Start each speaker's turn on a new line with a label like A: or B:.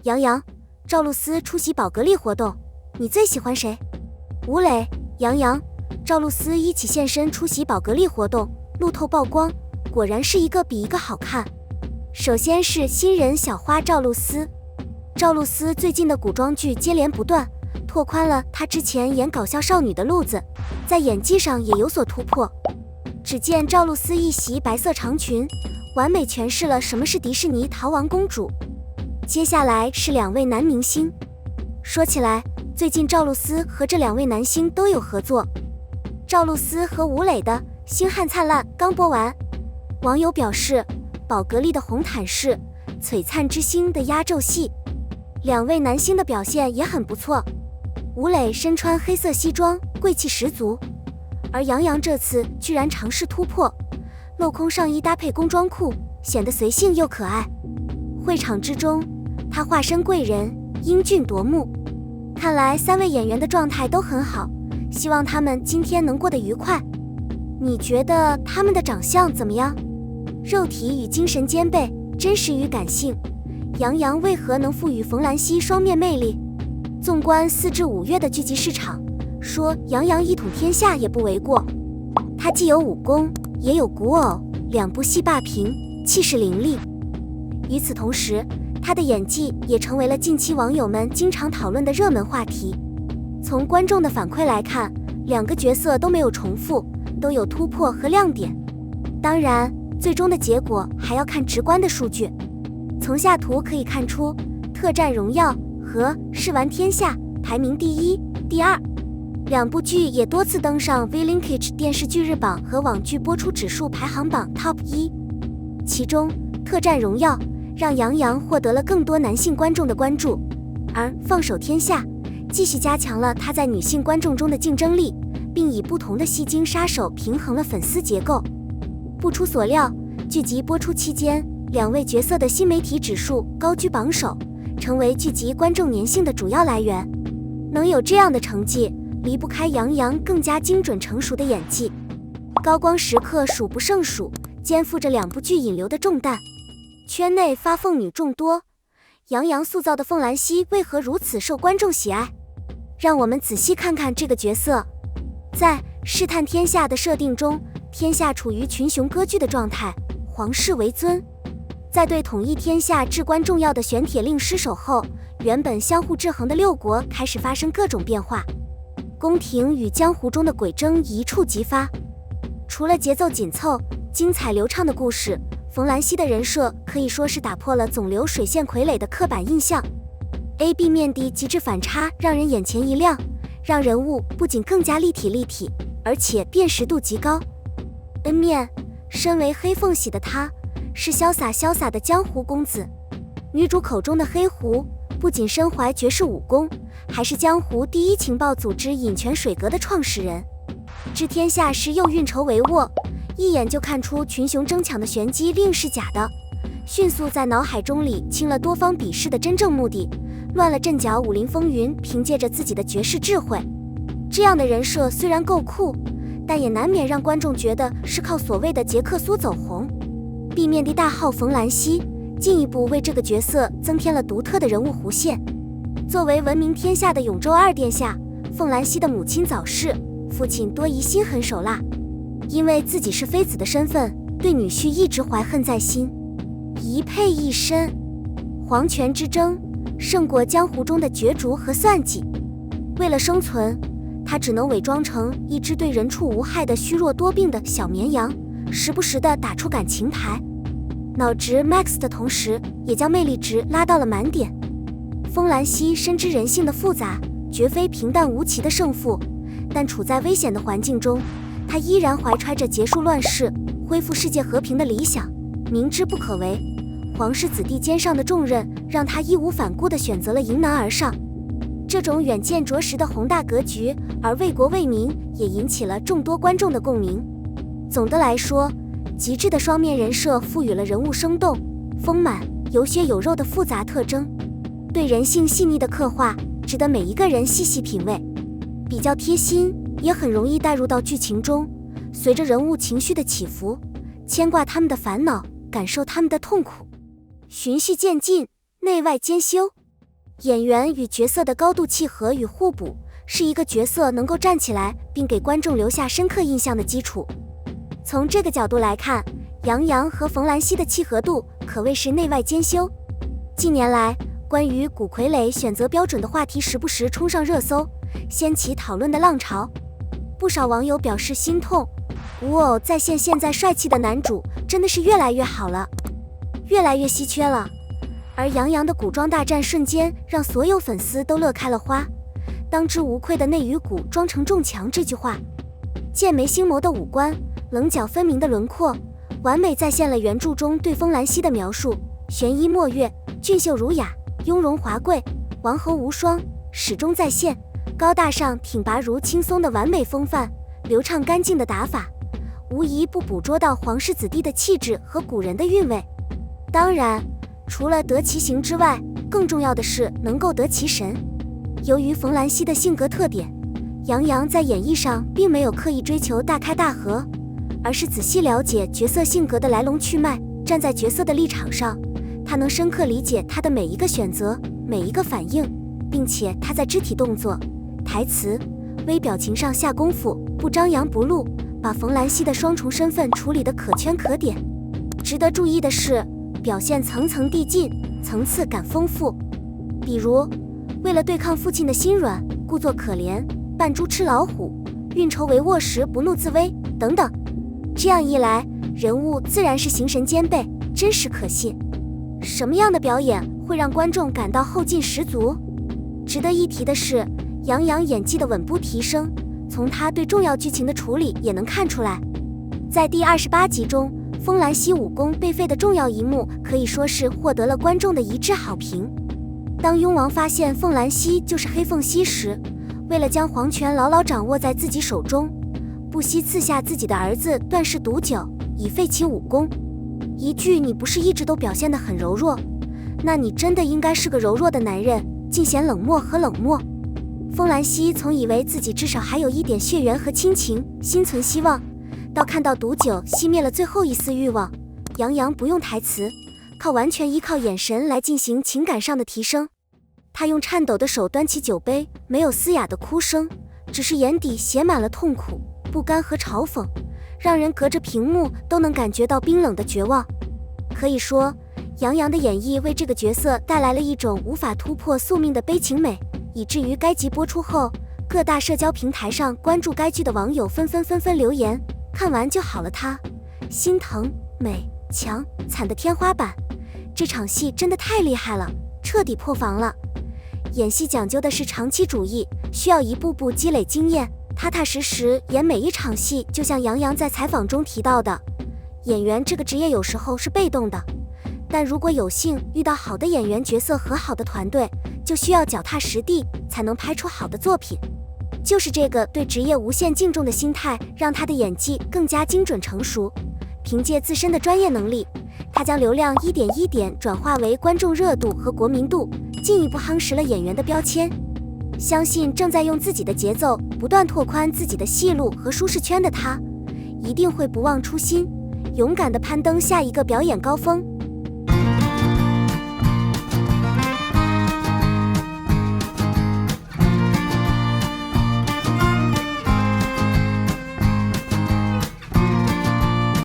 A: 杨洋、赵露思出席宝格丽活动，你最喜欢谁？吴磊、杨洋、赵露思一起现身出席宝格丽活动，路透曝光，果然是一个比一个好看。首先是新人小花赵露思，赵露思最近的古装剧接连不断，拓宽了她之前演搞笑少女的路子，在演技上也有所突破。只见赵露思一袭白色长裙，完美诠释了什么是迪士尼逃亡公主。接下来是2位男明星，说起来，最近赵露思和这2位男星都有合作。赵露思和吴磊的《星汉灿烂》刚播完，网友表示，宝格丽的红毯是璀璨之星的压轴戏，2位男星的表现也很不错。吴磊身穿黑色西装，贵气十足，而杨洋这次居然尝试突破，镂空上衣搭配工装裤，显得随性又可爱。会场之中，他化身贵人，英俊夺目。看来3位演员的状态都很好，希望他们今天能过得愉快。你觉得他们的长相怎么样？肉体与精神兼备，真实与感性，杨洋为何能赋予冯兰熙双面魅力？纵观4至5月的剧集市场，说杨洋一统天下也不为过。他既有武功，也有古偶，2部戏霸屏，气势凌厉。与此同时，他的演技也成为了近期网友们经常讨论的热门话题。从观众的反馈来看，2个角色都没有重复，都有突破和亮点。当然，最终的结果还要看直观的数据。从下图可以看出，《特战荣耀》和《试玩天下》排名第1、第2。2部剧也多次登上 V-Linkage 电视剧日榜和网剧播出指数排行榜 Top 1。其中，《特战荣耀》让杨洋获得了更多男性观众的关注，而《放手天下》继续加强了他在女性观众中的竞争力，并以不同的吸睛杀手平衡了粉丝结构。不出所料，剧集播出期间，2位角色的新媒体指数高居榜首，成为剧集观众粘性的主要来源。能有这样的成绩，离不开杨洋更加精准成熟的演技。高光时刻数不胜数，肩负着2部剧引流的重担。圈内发凤女众多，杨洋塑造的凤兰熙为何如此受观众喜爱？让我们仔细看看这个角色。在《试探天下》的设定中，天下处于群雄割据的状态，皇室为尊。在对统一天下至关重要的玄铁令失守后，原本相互制衡的6国开始发生各种变化，宫廷与江湖中的鬼争一触即发。除了节奏紧凑、精彩流畅的故事，冯兰熙的人设可以说是打破了总流水线傀儡的刻板印象。A-B 面的极致反差让人眼前一亮，让人物不仅更加立体，而且辨识度极高。N 面，身为黑凤喜的他，是潇洒的江湖公子。女主口中的黑狐，不仅身怀绝世武功，还是江湖第1情报组织饮泉水阁的创始人。知天下事又运筹帷幄，一眼就看出群雄争抢的玄机另是假的，迅速在脑海中理清了多方比试的真正目的，乱了阵脚，武林风云，凭借着自己的绝世智慧。这样的人设虽然够酷，但也难免让观众觉得是靠所谓的杰克苏走红。B 面的大号冯兰熙进一步为这个角色增添了独特的人物弧线。作为闻名天下的永州二殿下，凤兰熙的母亲早逝，父亲多疑心狠手辣，因为自己是妃子的身份，对女婿一直怀恨在心。一配一身，皇权之争胜过江湖中的角逐和算计。为了生存，他只能伪装成一只对人畜无害的虚弱多病的小绵羊，时不时地打出感情牌。脑值 max 的同时，也将魅力值拉到了满点。风兰熙深知人性的复杂，绝非平淡无奇的胜负，但处在危险的环境中，他依然怀揣着结束乱世、恢复世界和平的理想。明知不可为，皇室子弟肩上的重任让他义无反顾地选择了迎难而上。这种远见卓识的宏大格局，而为国为民，也引起了众多观众的共鸣。总的来说，极致的双面人设赋予了人物生动、丰满、有血有肉的复杂特征，对人性细腻的刻画，值得每一个人细细品味。比较贴心，也很容易带入到剧情中，随着人物情绪的起伏，牵挂他们的烦恼，感受他们的痛苦，循序渐进，内外兼修。演员与角色的高度契合与互补，是一个角色能够站起来并给观众留下深刻印象的基础。从这个角度来看，杨洋和冯兰熙的契合度可谓是内外兼修。近年来，关于古傀儡选择标准的话题时不时冲上热搜，掀起讨论的浪潮。不少网友表示心痛，古偶再现现在帅气的男主真的是越来越好了，越来越稀缺了。而杨洋的古装大战瞬间让所有粉丝都乐开了花。当之无愧的内与骨装成重强这句话，剑眉星眸的五官，棱角分明的轮廓，完美再现了原著中对风兰溪的描述：玄衣墨月，俊秀儒雅，雍容华贵，王侯无双，始终再现。高大上挺拔如轻松的完美风范，流畅干净的打法，无一不捕捉到皇室子弟的气质和古人的韵味。当然，除了得其形之外，更重要的是能够得其神。由于冯兰熙的性格特点，杨洋在演绎上并没有刻意追求大开大合，而是仔细了解角色性格的来龙去脉，站在角色的立场上，他能深刻理解他的每一个选择，每一个反应，并且他在肢体动作、台词、微表情上下功夫，不张扬不露，把冯兰熙的双重身份处理得可圈可点。值得注意的是，表现层层递进，层次感丰富。比如，为了对抗父亲的心软，故作可怜，扮猪吃老虎，运筹帷幄时不怒自威等等。这样一来，人物自然是形神兼备，真实可信。什么样的表演会让观众感到后劲十足？值得一提的是，杨洋演技的稳步提升，从他对重要剧情的处理也能看出来。在第28集中，风兰熙武功被废的重要一幕可以说是获得了观众的一致好评。当雍王发现凤兰熙就是黑凤溪时，为了将皇权牢牢掌握在自己手中，不惜赐下自己的儿子段氏毒酒，以废其武功。一句你不是一直都表现得很柔弱，那你真的应该是个柔弱的男人，尽显冷漠和冷漠。凤兰熙从以为自己至少还有一点血缘和亲情，心存希望，到看到毒酒熄灭了最后一丝欲望，杨洋不用台词，完全依靠眼神来进行情感上的提升。他用颤抖的手端起酒杯，没有嘶哑的哭声，只是眼底写满了痛苦、不甘和嘲讽，让人隔着屏幕都能感觉到冰冷的绝望。可以说，杨洋的演绎为这个角色带来了一种无法突破宿命的悲情美，以至于该集播出后，各大社交平台上关注该剧的网友纷纷留言，看完就好了他，心疼、美、强、惨的天花板。这场戏真的太厉害了，彻底破防了。演戏讲究的是长期主义，需要一步步积累经验，踏踏实实演每一场戏。就像杨洋在采访中提到的，演员这个职业有时候是被动的，但如果有幸遇到好的演员角色和好的团队，就需要脚踏实地，才能拍出好的作品。就是这个对职业无限敬重的心态，让他的演技更加精准成熟。凭借自身的专业能力，他将流量一点一点转化为观众热度和国民度，进一步夯实了演员的标签。相信正在用自己的节奏不断拓宽自己的戏路和舒适圈的他，一定会不忘初心，勇敢地攀登下一个表演高峰。